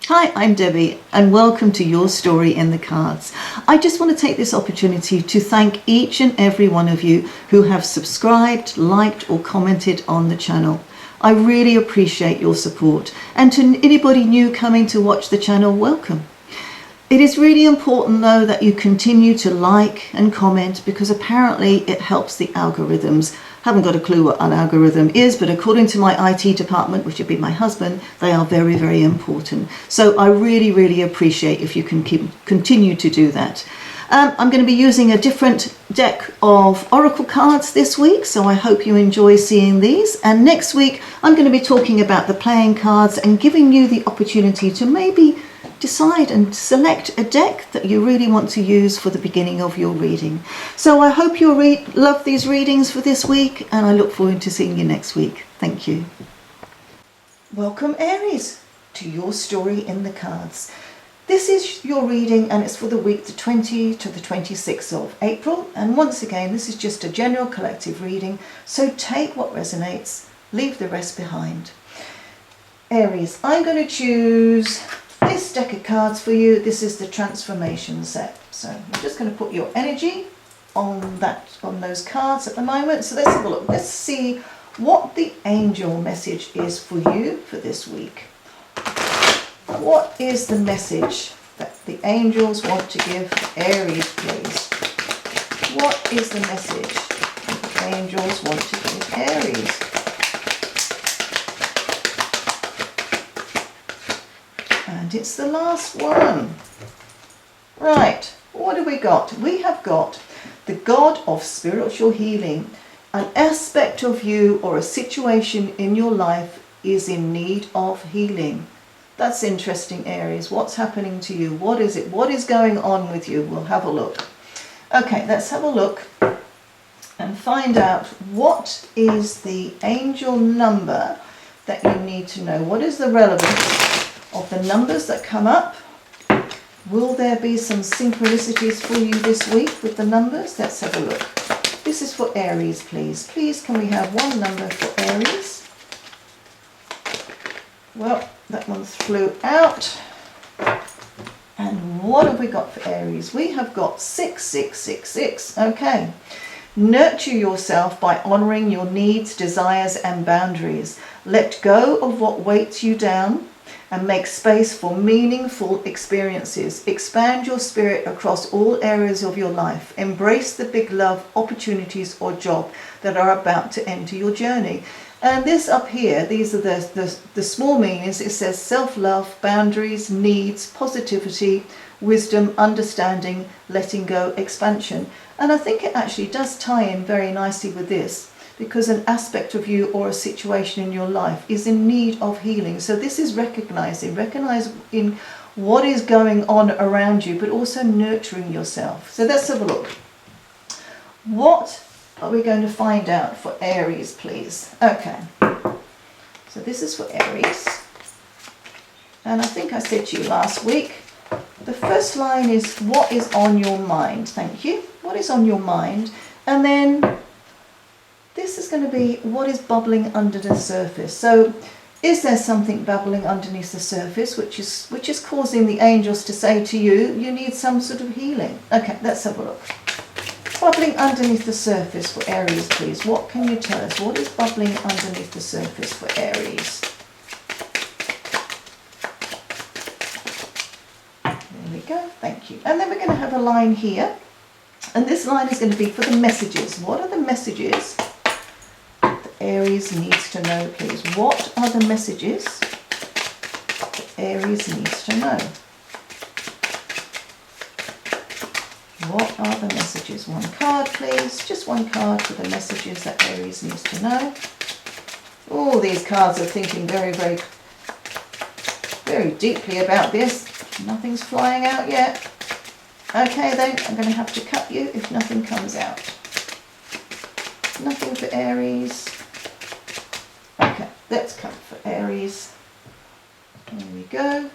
Hi, I'm Debbie and welcome to Your Story in the Cards. I just want to take this opportunity to thank each and every one of you who have subscribed, liked or commented on the channel. I really appreciate your support, and to anybody new coming to watch the channel, welcome. It is really important though that you continue to like and comment, because apparently it helps the algorithms. Haven't got a clue what an algorithm is, but according to my IT department, which would be my husband, they are very, very important. So I really appreciate if you can continue to do that. I'm going to be using a different deck of oracle cards this week, so I hope you enjoy seeing these. And next week, I'm going to be talking about the playing cards and giving you the opportunity to maybe decide and select a deck that you really want to use for the beginning of your reading. So I hope you'll love these readings for this week, and I look forward to seeing you next week. Thank you. Welcome, Aries, to Your Story in the Cards. This is your reading, and it's for the week the 20 to the 26th of April. And once again, this is just a general collective reading, so take what resonates, leave the rest behind. Aries, I'm going to choose this deck of cards for you. This is the transformation set. So I'm just going to put your energy on those cards at the moment. So let's have a look. Let's see what the angel message is for you for this week. What is the message that the angels want to give Aries, please? What is the message that the angels want to give Aries? And it's the last one. Right, what have we got? We have got the God of spiritual healing. An aspect of you or a situation in your life is in need of healing. That's interesting, Aries. What's happening to you? What is it? What is going on with you? We'll have a look. Okay, let's have a look and find out what is the angel number that you need to know. What is the relevance of the numbers that come up? Will there be some synchronicities for you this week with the numbers? Let's have a look. This is for Aries, please. Please, can we have one number for Aries? Well, that one flew out. And what have we got for Aries? We have got 6666. Okay. Nurture yourself by honoring your needs, desires and boundaries. Let go of what weights you down and make space for meaningful experiences. Expand your spirit across all areas of your life. Embrace the big love, opportunities or job that are about to enter your journey. And this up here, these are the small meanings. It says self-love, boundaries, needs, positivity, wisdom, understanding, letting go, expansion. And I think it actually does tie in very nicely with this, because an aspect of you or a situation in your life is in need of healing. So this is recognizing what is going on around you, but also nurturing yourself. So let's have a look. What are we going to find out for Aries, please? Okay, so this is for Aries. And I think I said to you last week, the first line is what is on your mind. Thank you. What is on your mind? And then this is going to be what is bubbling under the surface. So is there something bubbling underneath the surface which is causing the angels to say to you, you need some sort of healing? Okay, let's have a look. Bubbling underneath the surface for Aries, please. What can you tell us? What is bubbling underneath the surface for Aries? There we go, thank you. And then we're going to have a line here. And this line is going to be for the messages. What are the messages that Aries needs to know, please? What are the messages that Aries needs to know? What are the messages? One card, please. Just one card for the messages that Aries needs to know. All these cards are thinking very deeply about this. Nothing's flying out yet. Okay then, I'm going to have to cut you if nothing comes out. Nothing for Aries. Okay, let's cut for Aries. There we go.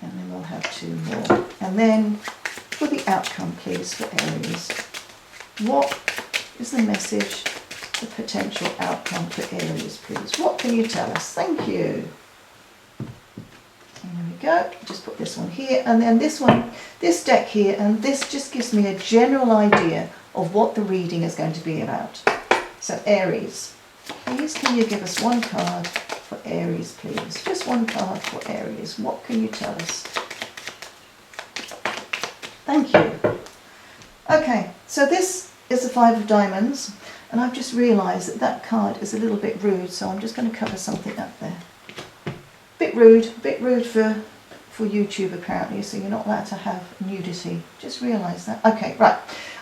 And then we'll have two more. And then for the outcome, please, for Aries. What is the message, the potential outcome for Aries, please? What can you tell us? Thank you. go. Just put this one here, and then this one, this deck here, and this just gives me a general idea of what the reading is going to be about. So Aries, please can you give us one card for Aries, please? Just one card for Aries. What can you tell us? Thank you. Okay, so this is the Five of Diamonds, and I've just realised that that card is a little bit rude, so I'm just going to cover something up there. Bit rude for YouTube apparently, so you're not allowed to have nudity. Just realise that. Okay, right.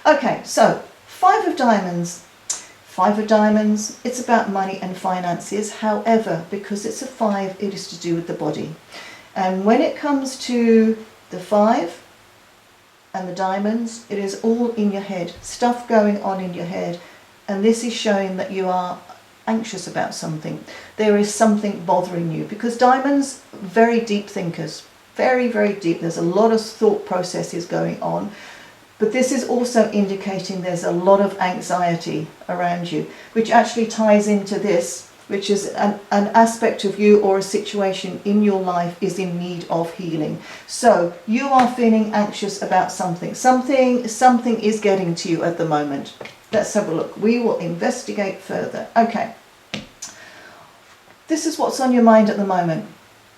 Okay, so Five of Diamonds. Five of Diamonds, it's about money and finances. However, because it's a 5, it is to do with the body. And when it comes to the 5 and the diamonds, it is all in your head. Stuff going on in your head. And this is showing that you are anxious about something. There is something bothering you. Because diamonds, very deep thinkers. Very, very deep. There's a lot of thought processes going on. But this is also indicating there's a lot of anxiety around you, which actually ties into this, which is an aspect of you or a situation in your life is in need of healing. So you are feeling anxious about something. Something is getting to you at the moment. Let's have a look. We will investigate further. Okay. This is what's on your mind at the moment.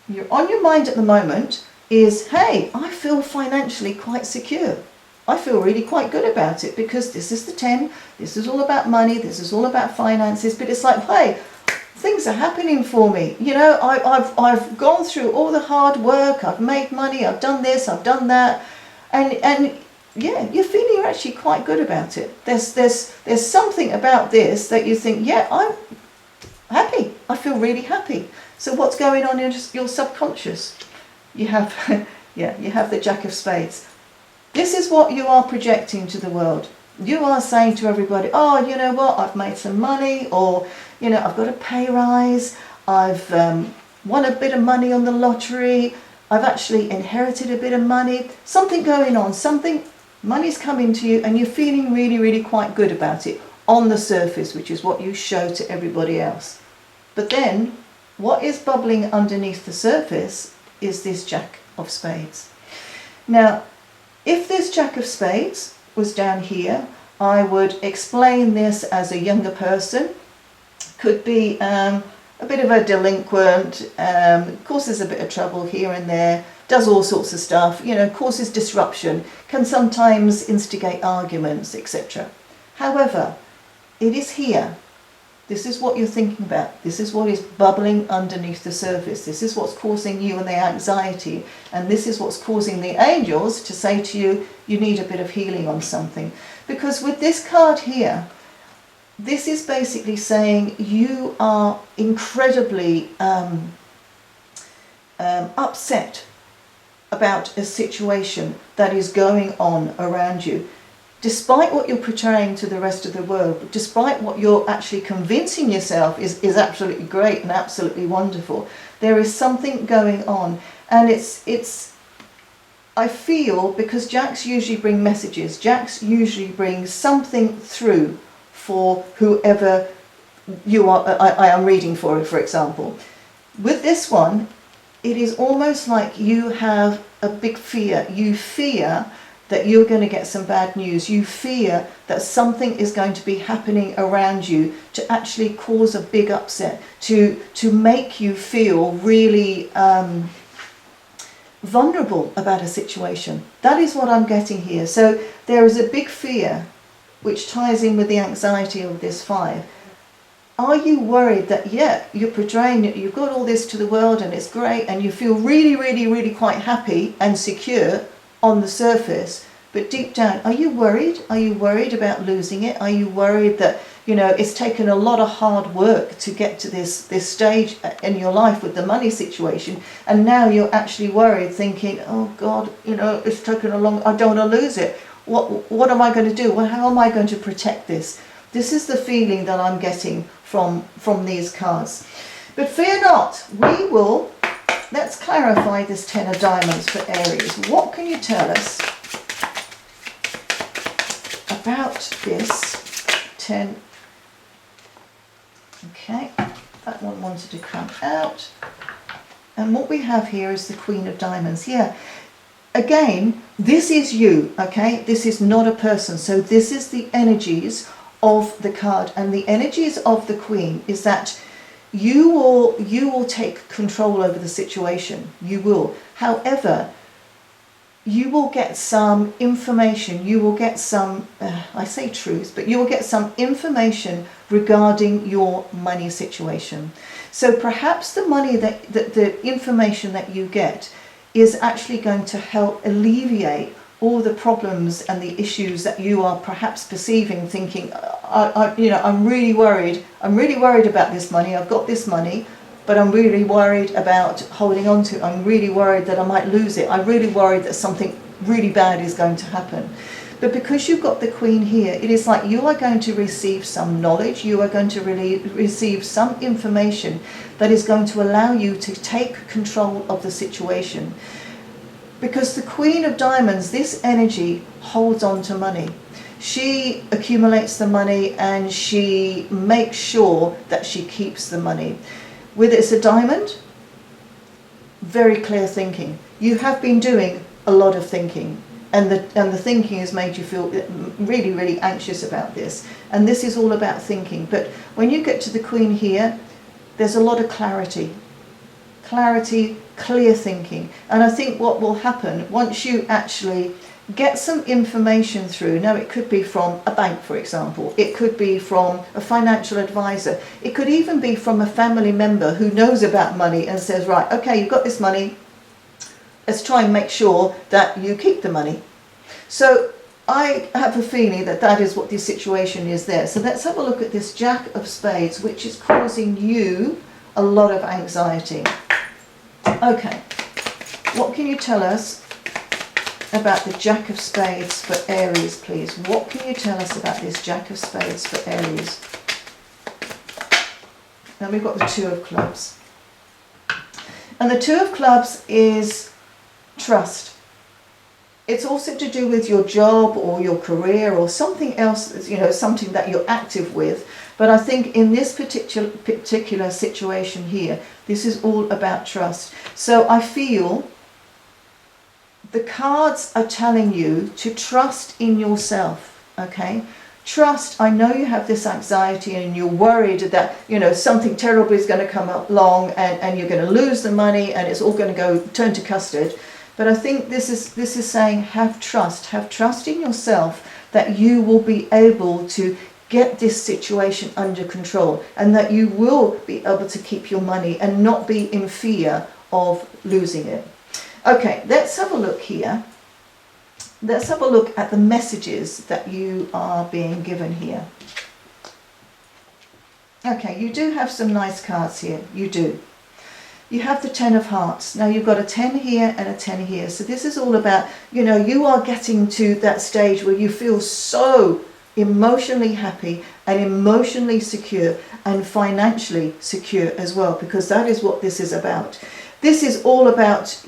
You're on your mind at the moment is, hey, I feel financially quite secure. I feel really quite good about it because this is the 10, this is all about money, this is all about finances, but it's like, hey, things are happening for me. You know, I've gone through all the hard work, I've made money, I've done this, I've done that, and yeah, you're feeling actually quite good about it. There's something about this that you think, yeah, I'm happy, I feel really happy. So what's going on in your subconscious? You have, yeah, you have the Jack of Spades. This is what you are projecting to the world. You are saying to everybody, oh, you know what, I've made some money, or, you know, I've got a pay rise, I've won a bit of money on the lottery, I've actually inherited a bit of money, something going on, money's coming to you, and you're feeling really, really quite good about it on the surface, which is what you show to everybody else. But then, what is bubbling underneath the surface is this Jack of Spades. Now, if this Jack of Spades was down here, I would explain this as a younger person. Could be a bit of a delinquent, causes a bit of trouble here and there, does all sorts of stuff, you know, causes disruption, can sometimes instigate arguments, etc. However, it is here. This is what you're thinking about. This is what is bubbling underneath the surface. This is what's causing you and the anxiety. And this is what's causing the angels to say to you, you need a bit of healing on something. Because with this card here, this is basically saying you are incredibly upset about a situation that is going on around you. Despite what you're portraying to the rest of the world, despite what you're actually convincing yourself is absolutely great and absolutely wonderful, there is something going on. And it's I feel, because Jacks usually bring messages, Jacks usually bring something through for whoever you are, I am reading for example. With this one, it is almost like you have a big fear. You fear that you're going to get some bad news. You fear that something is going to be happening around you to actually cause a big upset, to make you feel really vulnerable about a situation. That is what I'm getting here. So there is a big fear which ties in with the anxiety of this 5. Are you worried that, yeah, you're portraying it, you've got all this to the world and it's great and you feel really, really, really quite happy and secure on the surface, but deep down, are you worried? Are you worried about losing it? Are you worried that, you know, it's taken a lot of hard work to get to this stage in your life with the money situation, and now you're actually worried, thinking, oh God, you know, it's taken a long, I don't want to lose it. What am I going to do? Well, how am I going to protect this? This is the feeling that I'm getting from these cards. But fear not, we will. Let's clarify this 10 of Diamonds for Aries. What can you tell us about this 10? Okay, that one wanted to come out. And what we have here is the Queen of Diamonds. Yeah, again, this is you, okay? This is not a person. So this is the energies of the card. And the energies of the Queen is that you will take control over the situation. You will. However, you will get some information, you will get some, I say truth, but you will get some information regarding your money situation. So perhaps the money the information that you get is actually going to help alleviate all the problems and the issues that you are perhaps perceiving, thinking, I'm really worried about this money, I've got this money, but I'm really worried about holding on to it. I'm really worried that I might lose it. I'm really worried that something really bad is going to happen. But because you've got the Queen here, it is like you are going to receive some knowledge, you are going to really receive some information that is going to allow you to take control of the situation. Because the Queen of Diamonds, this energy holds on to money. She accumulates the money and she makes sure that she keeps the money. Whether it's a diamond, very clear thinking. You have been doing a lot of thinking, and the thinking has made you feel really, really anxious about this. And this is all about thinking. But when you get to the Queen here, there's a lot of clarity. Clarity, clear thinking. And I think what will happen once you actually get some information through. Now, it could be from a bank, for example. It could be from a financial advisor. It could even be from a family member who knows about money and says, right, okay, you've got this money. Let's try and make sure that you keep the money. So I have a feeling that that is what the situation is there. So let's have a look at this Jack of Spades, which is causing you a lot of anxiety. Okay, what can you tell us about the Jack of Spades for Aries, please? What can you tell us about this Jack of Spades for Aries? Then we've got the Two of Clubs. And the Two of Clubs is trust. It's also to do with your job or your career or something else, something that you're active with. But I think in this particular situation here, this is all about trust. So I feel the cards are telling you to trust in yourself, okay? Trust. I know you have this anxiety and you're worried that, something terrible is going to come along and you're going to lose the money and it's all going to turn to custard. But I think this is saying have trust in yourself that you will be able to get this situation under control and that you will be able to keep your money and not be in fear of losing it. Okay, let's have a look here. Let's have a look at the messages that you are being given here. Okay, you do have some nice cards here. You do. You have the Ten of Hearts. Now you've got a 10 here and a 10 here. So this is all about, you are getting to that stage where you feel so emotionally happy and emotionally secure and financially secure as well, because that is what this is about. This is all about,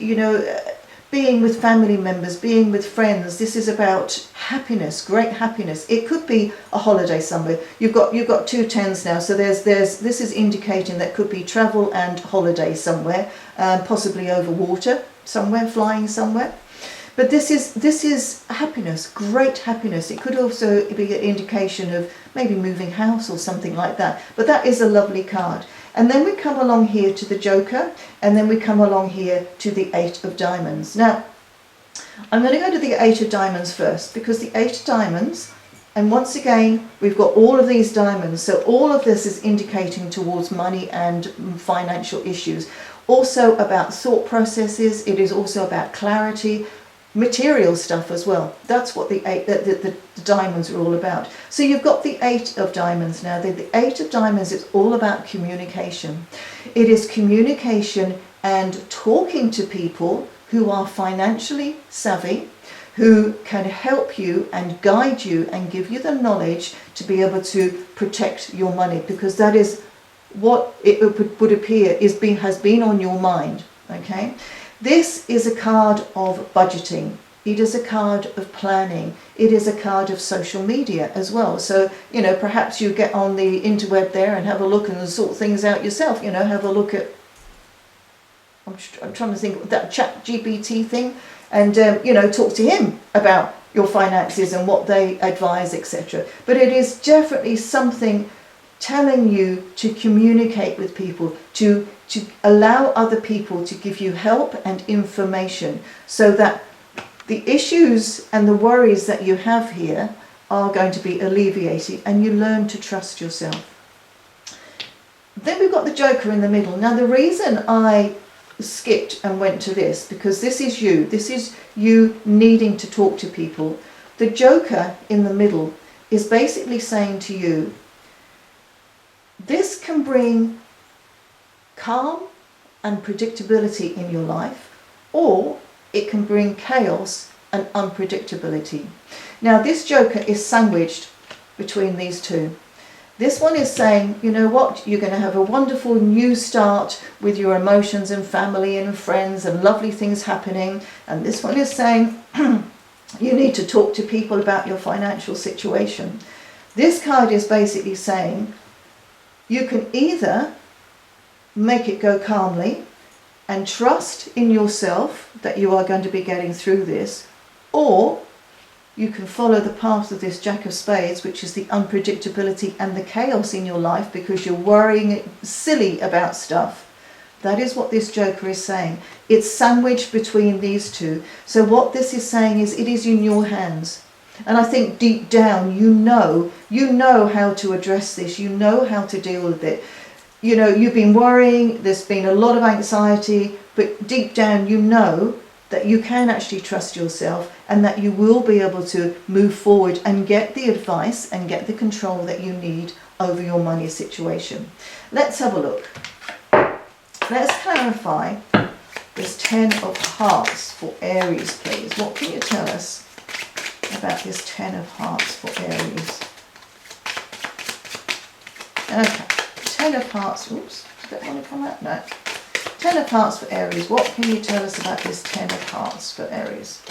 being with family members, being with friends. This is about happiness, great happiness. It could be a holiday somewhere. You've got two tens now, so this is indicating that could be travel and holiday somewhere, possibly over water somewhere, flying somewhere. But this is happiness, great happiness. It could also be an indication of maybe moving house or something like that. But that is a lovely card. And then we come along here to the Joker, and then we come along here to the Eight of Diamonds. Now, I'm going to go to the Eight of Diamonds first, because the Eight of Diamonds, and once again, we've got all of these diamonds. So all of this is indicating towards money and financial issues. Also about thought processes. It is also about clarity. Material stuff as well. That's what the diamonds are all about. So you've got the Eight of Diamonds now. The Eight of Diamonds is all about communication. It is communication and talking to people who are financially savvy, who can help you and guide you and give you the knowledge to be able to protect your money, because that is what it would appear has been on your mind. Okay. This is a card of budgeting. It is a card of planning. It is a card of social media as well. So, perhaps you get on the interweb there and have a look and sort things out yourself. Have a look at I'm trying to think of that chat GPT thing, and you know, talk to him about your finances and what they advise, etc. But it is definitely something telling you to communicate with people, to allow other people to give you help and information, so that the issues and the worries that you have here are going to be alleviated, and you learn to trust yourself. Then we've got the Joker in the middle. Now the reason I skipped and went to this, because this is you needing to talk to people. The Joker in the middle is basically saying to you, this can bring calm and predictability in your life, or it can bring chaos and unpredictability. Now this Joker is sandwiched between these two. This one is saying, you know what, you're going to have a wonderful new start with your emotions and family and friends and lovely things happening. And this one is saying, you need to talk to people about your financial situation. This card is basically saying, you can either make it go calmly and trust in yourself that you are going to be getting through this, or you can follow the path of this Jack of Spades, which is the unpredictability and the chaos in your life because you're worrying silly about stuff. That is what this Joker is saying. It's sandwiched between these two. So what this is saying is it is in your hands. And I think deep down you know how to address this. You know how to deal with it. You know, you've been worrying, there's been a lot of anxiety, but deep down you know that you can actually trust yourself and that you will be able to move forward and get the advice and get the control that you need over your money situation. Let's have a look. Let's clarify this 10 of Hearts for Aries, please. What can you tell us about this 10 of Hearts for Aries? Okay, 10 of Hearts. Oops, did that want to come out? No. 10 of Hearts for Aries. What can you tell us about this 10 of Hearts for Aries?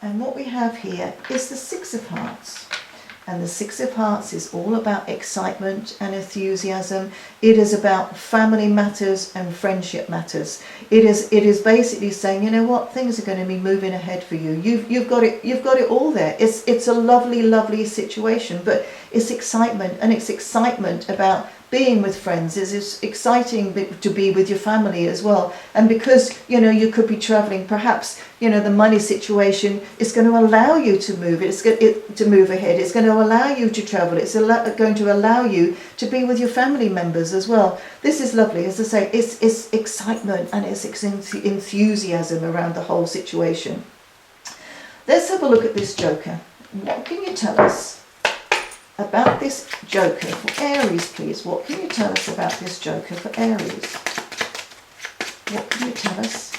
And what we have here is the 6 of Hearts. And the 6 of Hearts is all about excitement and enthusiasm. It is about family matters and friendship matters. It is basically saying, you know what, things are going to be moving ahead for you. You've got it all there. It's a lovely, lovely situation, but it's excitement, and it's excitement about being with friends. It's exciting to be with your family as well. And because, you know, you could be traveling, perhaps, you know, the money situation is going to allow you to move. It's going to move ahead. It's going to allow you to travel. It's going to allow you to be with your family members as well. This is lovely. As I say, it's excitement and it's enthusiasm around the whole situation. Let's have a look at this Joker. What can you tell us about this Joker for Aries, please? What can you tell us about this Joker for Aries? What can you tell us?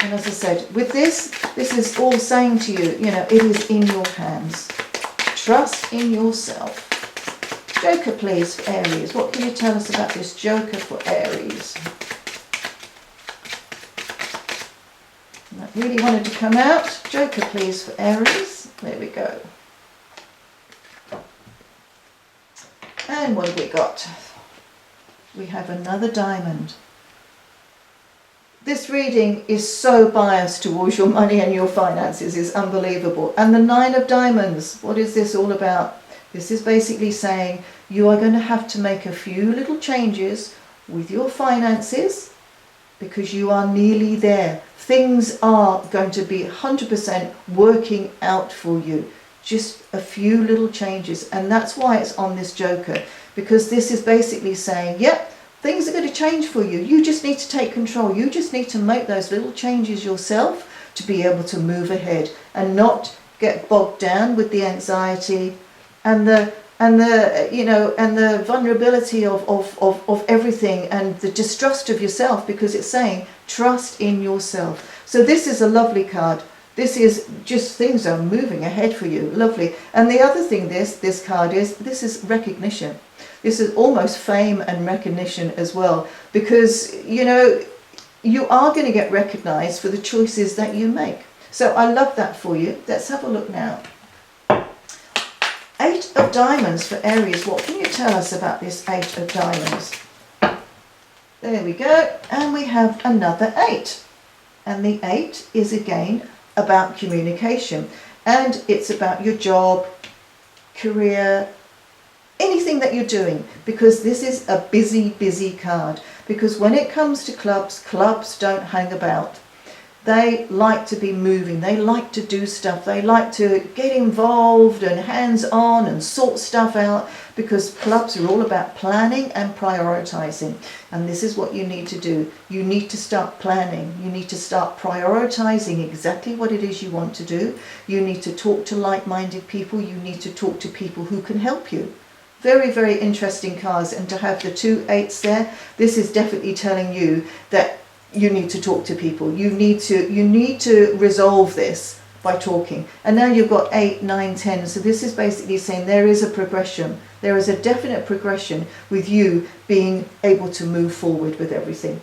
And as I said, with this is all saying to you, you know, it is in your hands. Trust in yourself. Joker, please, for Aries. What can you tell us about this Joker for Aries? That really wanted to come out. Joker, please, for Aries. There we go. And what have we got? We have another diamond. This reading is so biased towards your money and your finances. It's unbelievable. And the 9 of diamonds, what is this all about? This is basically saying you are going to have to make a few little changes with your finances because you are nearly there. Things are going to be 100% working out for you. Just a few little changes, and that's why it's on this Joker, because this is basically saying, yep, things are going to change for you. You just need to take control. You just need to make those little changes yourself to be able to move ahead and not get bogged down with the anxiety and the vulnerability of everything and the distrust of yourself, because it's saying trust in yourself. So this is a lovely card. This is just things are moving ahead for you. Lovely. And the other thing this card is, this is recognition. This is almost fame and recognition as well, because, you know, you are going to get recognized for the choices that you make. So I love that for you. Let's have a look now. 8 of diamonds for Aries. What can you tell us about this 8 of diamonds? There we go. And we have another 8. And the 8 is again about communication. And it's about your job, career, anything that you're doing, because this is a busy, busy card. Because when it comes to clubs, clubs don't hang about. They like to be moving, they like to do stuff, they like to get involved and hands-on and sort stuff out, because clubs are all about planning and prioritizing. And this is what you need to do. You need to start planning, you need to start prioritizing exactly what it is you want to do. You need to talk to like-minded people, you need to talk to people who can help you. Very, very interesting cards. And to have the 2 8s there, this is definitely telling you that you need to talk to people. You need to resolve this by talking. And now you've got 8, 9, 10. So this is basically saying there is a progression. There is a definite progression with you being able to move forward with everything.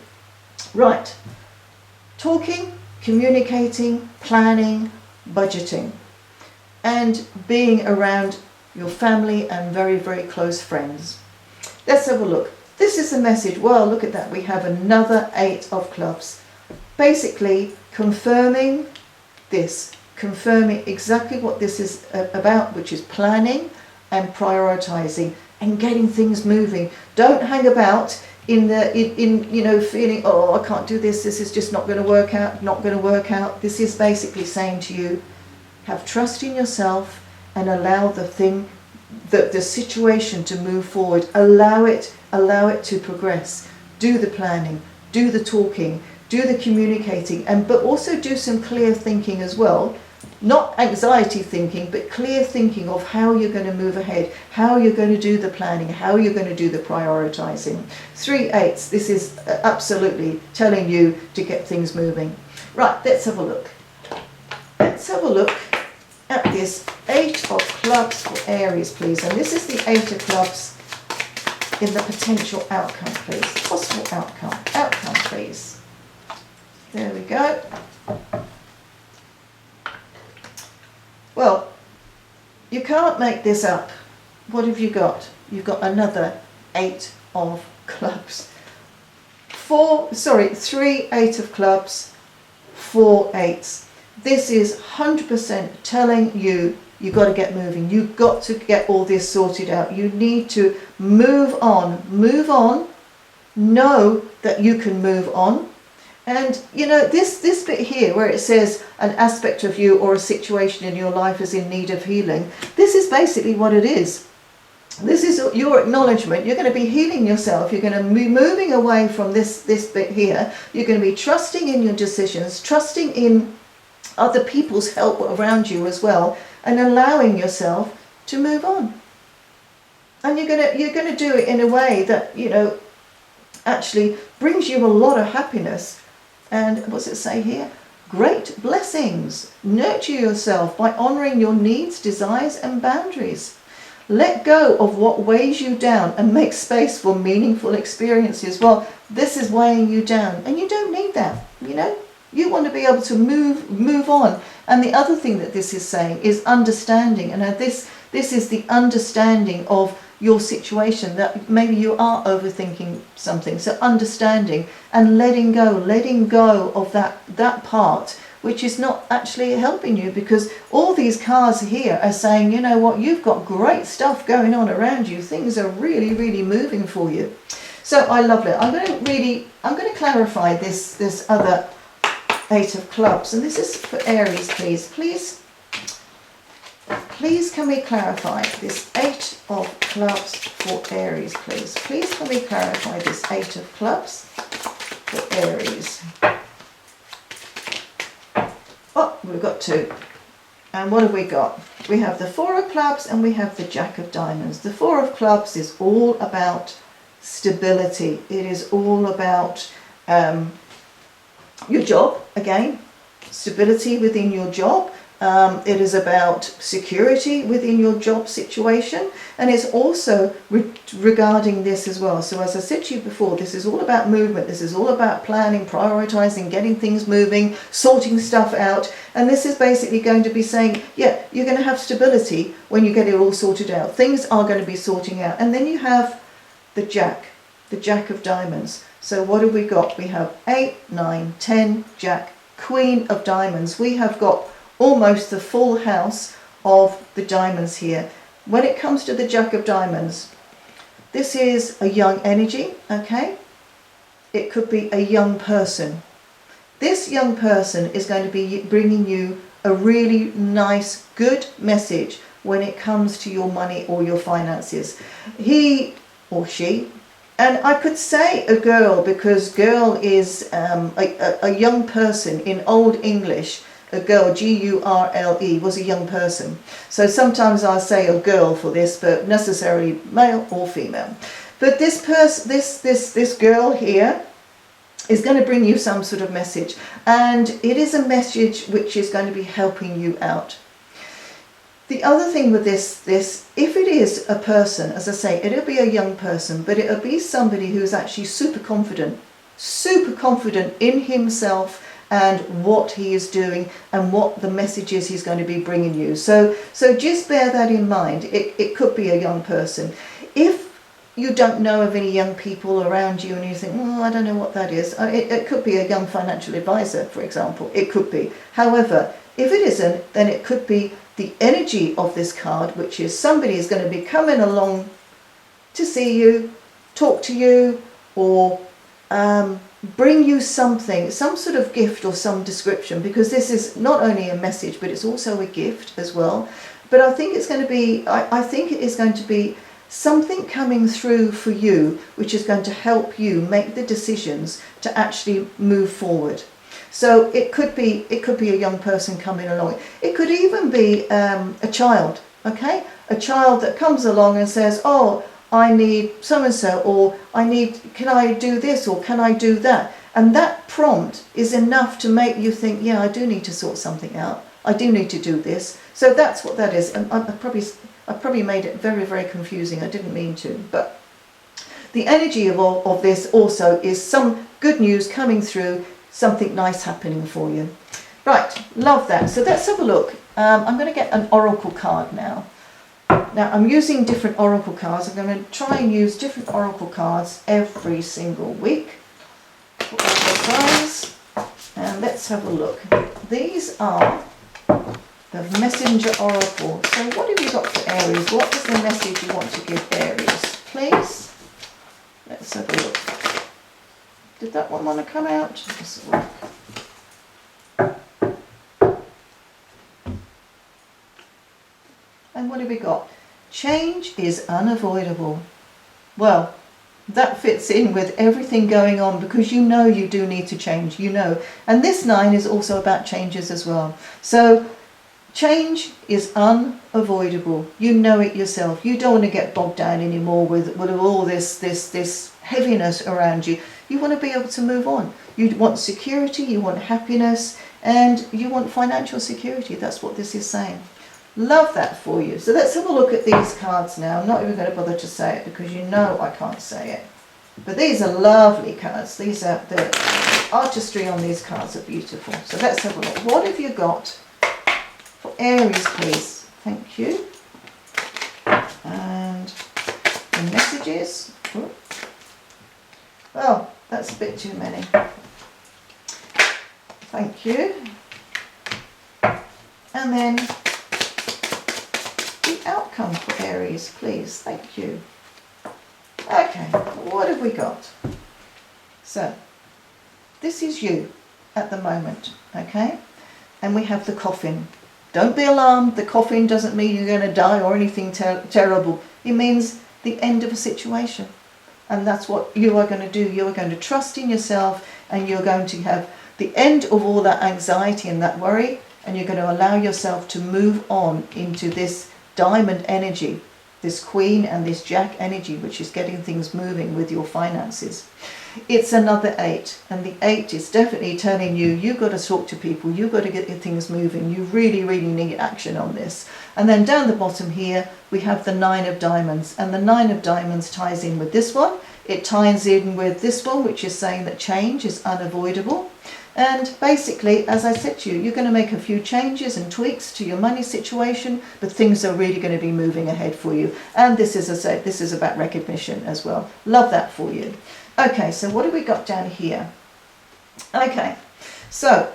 Right. Talking, communicating, planning, budgeting, and being around your family and very, very close friends. Let's have a look. This is the message. Well, look at that. We have another 8 of clubs. Basically confirming this, confirming exactly what this is about, which is planning and prioritizing and getting things moving. Don't hang about in feeling, oh, I can't do this. This is just not going to work out, not going to work out. This is basically saying to you, have trust in yourself and allow the situation to move forward. Allow it to progress. Do the planning, do the talking, do the communicating, but also do some clear thinking as well. Not anxiety thinking, but clear thinking of how you're going to move ahead, how you're going to do the planning, how you're going to do the prioritizing. 3 8s, this is absolutely telling you to get things moving. Right, let's have a look. Let's have a look at this 8 of clubs for Aries, please. And this is the 8 of clubs in the potential outcome, please. Possible outcome. Outcome, please. There we go. Well, you can't make this up. What have you got? You've got another 8 of clubs. 3 8 of clubs, 4 8s. This is 100% telling you you've got to get moving. You've got to get all this sorted out. You need to move on. Move on. Know that you can move on. And this bit here where it says an aspect of you or a situation in your life is in need of healing, this is basically what it is. This is your acknowledgement. You're going to be healing yourself. You're going to be moving away from this bit here. You're going to be trusting in your decisions, trusting in other people's help around you as well, and allowing yourself to move on. And you're going to do it in a way that actually brings you a lot of happiness. And what's it say here? Great blessings. Nurture yourself by honouring your needs, desires and boundaries. Let go of what weighs you down and make space for meaningful experiences. Well, this is weighing you down, and you don't need that. You want to be able to move on. And the other thing that this is saying is understanding. And this is the understanding of your situation, that maybe you are overthinking something. So understanding and letting go of that part which is not actually helping you, because all these cards here are saying, you know what, you've got great stuff going on around you. Things are really, really moving for you. So I love it. I'm going to clarify this other 8 of clubs, and this is for Aries, please can we clarify this 8 of clubs for Aries, please can we clarify this 8 of clubs for Aries. Oh, we've got 2, and what have we got? We have the 4 of clubs and we have the Jack of diamonds. The 4 of clubs is all about stability. It is all about your job, again, stability within your job. It is about security within your job situation, and it's also regarding this as well. So as I said to you before, this is all about movement. This is all about planning, prioritizing, getting things moving, sorting stuff out. And this is basically going to be saying, yeah, you're going to have stability when you get it all sorted out. Things are going to be sorting out. And then you have the Jack. the Jack of Diamonds. So what have we got? We have 8, 9, 10, Jack, Queen of Diamonds. We have got almost the full house of the diamonds here. When it comes to the Jack of Diamonds, this is a young energy, okay? It could be a young person. This young person is going to be bringing you a really nice, good message when it comes to your money or your finances. He or she, and I could say a girl because girl is a young person in Old English. A girl, G-U-R-L-E, was a young person. So sometimes I say a girl for this, but necessarily male or female. But this girl here is going to bring you some sort of message, and it is a message which is going to be helping you out. The other thing with this, if it is a person, as I say, it'll be a young person, but it'll be somebody who's actually super confident in himself and what he is doing and what the message is he's going to be bringing you. So just bear that in mind. It could be a young person. If you don't know of any young people around you and you think, oh, I don't know what that is, it could be a young financial advisor, for example. It could be. However, if it isn't, then it could be the energy of this card, which is somebody is going to be coming along to see you, talk to you, or bring you something, some sort of gift or some description, because this is not only a message, but it's also a gift as well. But I think it's going to be, I think it is going to be something coming through for you, which is going to help you make the decisions to actually move forward. So it could be a young person coming along. It could even be a child, okay? A child that comes along and says, oh, I need so-and-so, or can I do this, or can I do that? And that prompt is enough to make you think, yeah, I do need to sort something out. I do need to do this. So that's what that is. And I probably made it very, very confusing. I didn't mean to. But the energy of this also is some good news coming through, something nice happening for you. Right, love that. So let's have a look. I'm going to get an oracle card now. Now I'm using different oracle cards. I'm going to try and use different oracle cards every single week for all the signs. And let's have a look. These are the messenger oracle. So what have you got for Aries? What is the message you want to give Aries, please? Let's have a look. Did that one want to come out? Let's have a look. And what have we got? Change is unavoidable. Well, that fits in with everything going on, because you know you do need to change, you know. And this 9 is also about changes as well. So change is unavoidable. You know it yourself. You don't want to get bogged down anymore with all this heaviness around you. You want to be able to move on. You want security, you want happiness, and you want financial security. That's what this is saying. Love that for you. So let's have a look at these cards now. I'm not even going to bother to say it because you know I can't say it. But these are lovely cards. These are, the artistry on these cards are beautiful. So let's have a look. What have you got for Aries, please? Thank you. And the messages. Oh, that's a bit too many. Thank you. And then the outcome for Aries, please. Thank you. Okay, what have we got? So, this is you at the moment, okay? And we have the coffin. Don't be alarmed. The coffin doesn't mean you're going to die or anything terrible. It means the end of a situation. And that's what you are going to do. You are going to trust in yourself, and you're going to have the end of all that anxiety and that worry, and you're going to allow yourself to move on into this diamond energy, this Queen and this Jack energy, which is getting things moving with your finances. It's another 8, and the 8 is definitely telling you, you've got to talk to people, you've got to get your things moving, you really, really need action on this. And then down the bottom here, we have the 9 of diamonds, and the 9 of diamonds ties in with this one. It ties in with this one, which is saying that change is unavoidable. And basically, as I said to you, you're going to make a few changes and tweaks to your money situation, but things are really going to be moving ahead for you. And this is, as I said, this is about recognition as well. Love that for you. Okay, so what have we got down here? Okay, so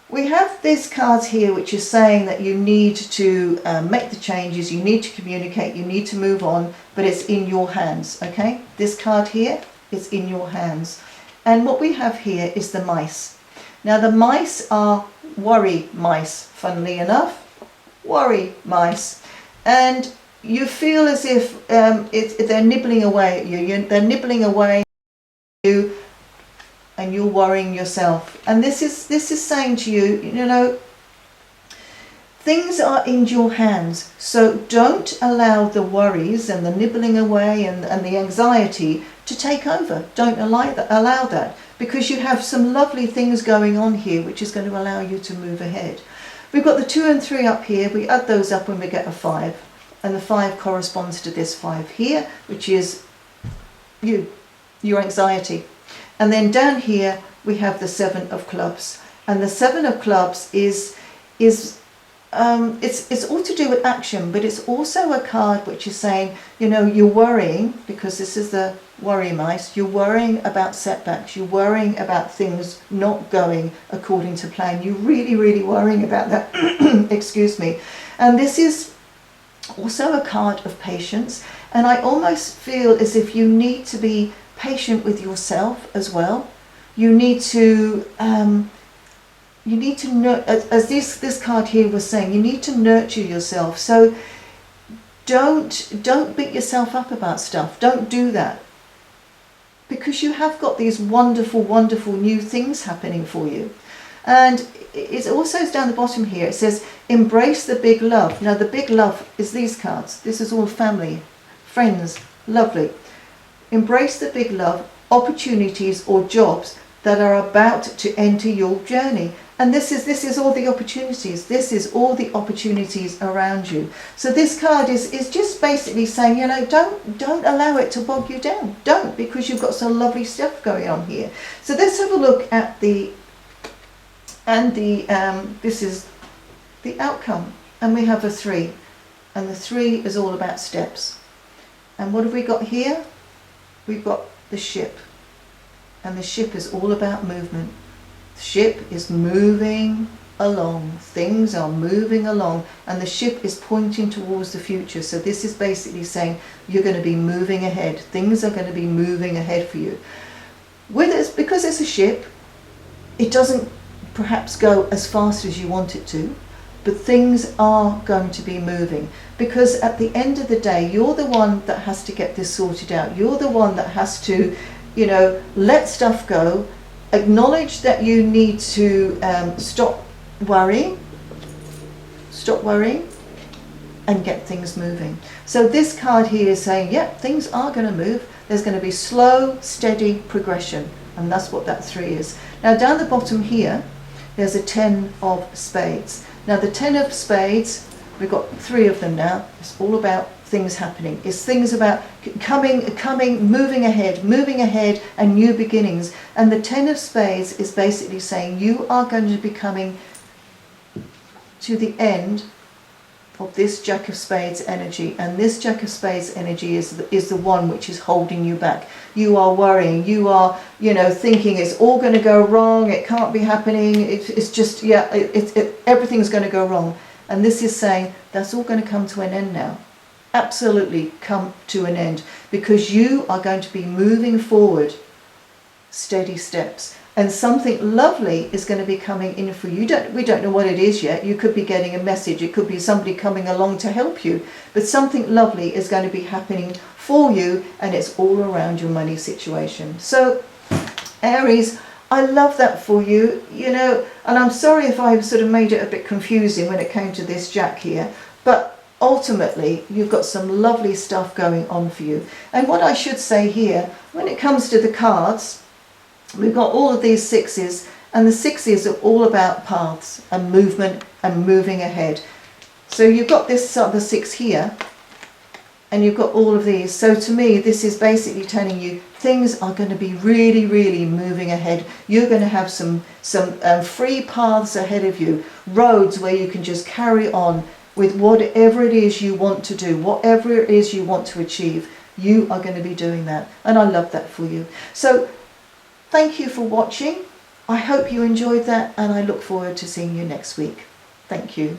we have these cards here which is saying that you need to make the changes, you need to communicate, you need to move on, but it's in your hands, okay? This card here is in your hands. And what we have here is the mice. Now the mice are worry mice, funnily enough. Worry mice. And you feel as if they're nibbling away at you. They're nibbling away at you and you're worrying yourself. And this is saying to you, you know, things are in your hands. So don't allow the worries and the nibbling away and the anxiety to take over. Don't allow that, because you have some lovely things going on here which is going to allow you to move ahead. We've got the 2 and 3 up here. We add those up when we get a 5, and the 5 corresponds to this 5 here, which is your anxiety. And then down here we have the 7 of clubs, and the 7 of clubs is it's all to do with action, but it's also a card which is saying, you know, you're worrying, because this is the worry mice, you're worrying about setbacks, you're worrying about things not going according to plan, you're really worrying about that. Excuse me. And this is also a card of patience, and I almost feel as if you need to be patient with yourself as well. You need to as this card here was saying, you need to nurture yourself. So don't beat yourself up about stuff. Don't do that, because you have got these wonderful new things happening for you. And it also is down the bottom here. It says embrace the big love. Now the big love is these cards. This is all family, friends, lovely. Embrace the big love, opportunities or jobs that are about to enter your journey. And this is all the opportunities. This is all the opportunities around you. So this card is just basically saying, you know, don't allow it to bog you down. Don't, because you've got some lovely stuff going on here. So let's have a look at this is the outcome. And we have a 3. And the 3 is all about steps. And what have we got here? We've got the ship. And the ship is all about movement. The ship is moving along. Things are moving along, and the ship is pointing towards the future. So this is basically saying you're going to be moving ahead. Things are going to be moving ahead for you. Because it's a ship, it doesn't perhaps go as fast as you want it to, but things are going to be moving, because at the end of the day, you're the one that has to get this sorted out. You're the one that has to, you know, let stuff go, acknowledge that you need to stop worrying, and get things moving. So this card here is saying, yeah, things are going to move. There's going to be slow, steady progression, and that's what that 3 is. Now down the bottom here, there's a 10 of spades. Now the 10 of spades, we've got 3 of them now. It's all about things happening. It's things about coming, moving ahead, and new beginnings. And the 10 of spades is basically saying you are going to be coming to the end of this Jack of Spades energy, and this Jack of Spades energy is the one which is holding you back. You are worrying, you are, you know, thinking it's all going to go wrong, it can't be happening, it's just, yeah, everything's going to go wrong. And this is saying that's all going to come to an end now. Absolutely come to an end, because you are going to be moving forward, steady steps. And something lovely is going to be coming in for you. We don't know what it is yet. You could be getting a message. It could be somebody coming along to help you. But something lovely is going to be happening for you, and it's all around your money situation. So, Aries, I love that for you, you know, and I'm sorry if I sort of made it a bit confusing when it came to this Jack here, but ultimately you've got some lovely stuff going on for you. And what I should say here, when it comes to the cards, we've got all of these 6s, and the 6s are all about paths and movement and moving ahead. So you've got this other 6 here, and you've got all of these. So to me, this is basically telling you things are going to be really, really moving ahead. You're going to have some free paths ahead of you, roads where you can just carry on with whatever it is you want to do, whatever it is you want to achieve. You are going to be doing that, and I love that for you. So thank you for watching. I hope you enjoyed that, and I look forward to seeing you next week. Thank you.